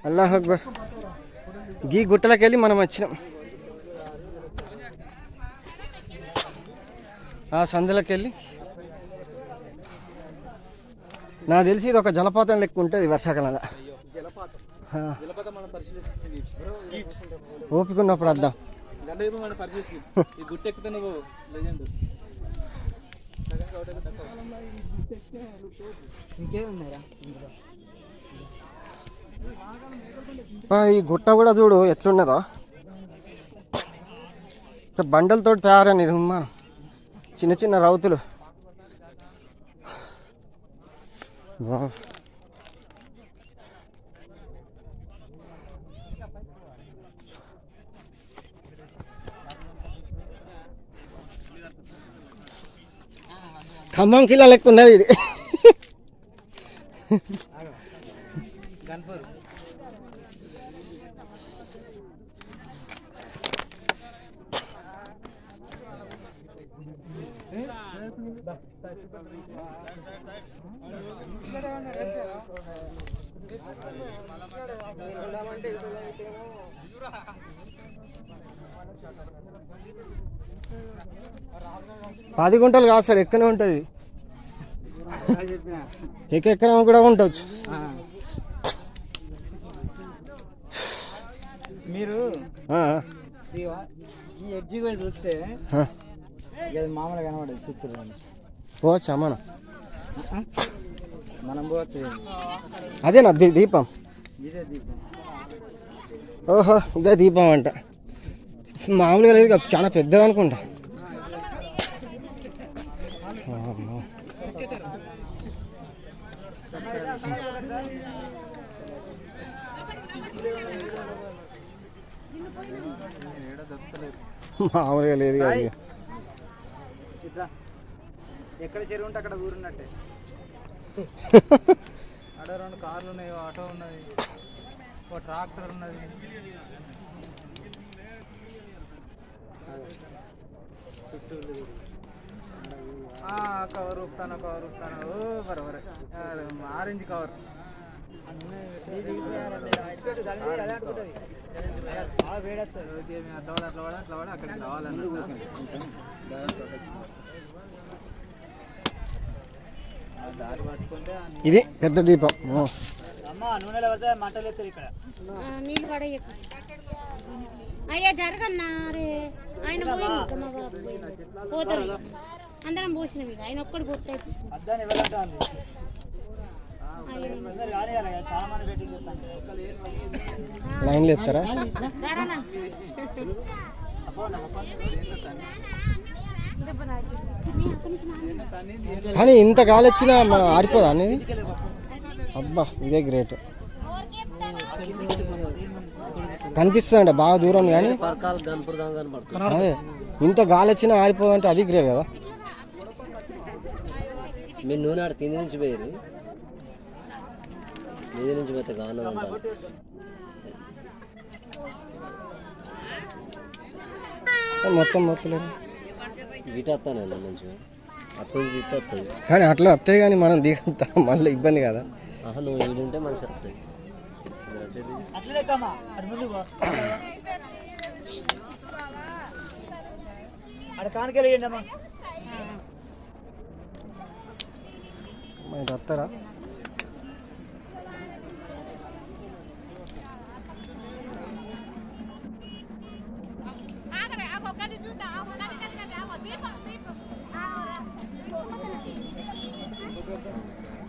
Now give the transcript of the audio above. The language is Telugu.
అల్లాహ్ అక్బర్. గీ గుట్టలకి వెళ్ళి మనం వచ్చినాం. ఆ సందులకి వెళ్ళి నాకు తెలిసి ఇది ఒక జలపాతం లెక్క ఉంటుంది వర్షాకాలంలో. ఓపిక ఉన్నప్పుడు వద్దాం. ఈ గుట్ట కూడా చూడు ఎట్లున్నదో, బండలతో తయారైన నిర్మాణం, చిన్న చిన్న రౌతులు. ఖమ్మం కిలో లెక్క ఉన్నది ఇది. 10 గుంటలు కాదు సార్, ఎక్కువనే ఉంటుంది. ఎకరం కూడా ఉండొచ్చు. మీరు ఈ ఎడ్జి పోయి చూస్తే మామూలుగా కనబడదు. చిత్తూరు పోవచ్చా మనం పోవచ్చు. అదేనా దీపం? ఇదే దీపం. ఓహో, ఇదే దీపం అంట. మామూలుగా లేదు, చాలా పెద్దది అనుకుంటా. మామూలుగా లేదు. ఎక్కడ చెరువు ఉంటే అక్కడ ఊరున్నట్టే. అక్కడ 2 కార్లు ఉన్నాయి, ఆటో ఉన్నది, ఒక ట్రాక్టర్ ఉన్నది. కవర్ ఊపుతాను బరబరే ఆరెంజ్ కవర్. అక్కడికి రావాలన్నా ఇది పెద్ద దీపం. నూనెలో పడితే మంటలు ఎత్తారు ఇక్కడ. నీళ్ళు పడే అయ్యా జరగన్నా రే. ఆయన పోతారు, అందరం పోసినాం. ఇక ఆయన ఒక్కడు పోతే లైన్లు ఎత్తారా? కానీ ఇంత గాలి వచ్చినా ఆరిపోదా అనేది? అబ్బా, ఇదే గ్రేట్. కనిపిస్తుందంట బాగా దూరం, కానీ అదే ఇంత గాలి వచ్చినా ఆరిపోదంటే అది గ్రేట్ కదా. మీరు నూనె ఆడ కింది నుంచి పోయారు, మీద నుంచి పోతే గానం అంటారు. మొత్తం ఇటు వస్తానండి మంచిగా, అటు నుంచి ఇటు వస్తుంది. కానీ అట్లా వస్తాయి, కానీ మనం దిగుతాం మళ్ళీ ఇబ్బంది కదా. నువ్వు ఈడుంటే మనిషి వస్తాయి. వస్తారా?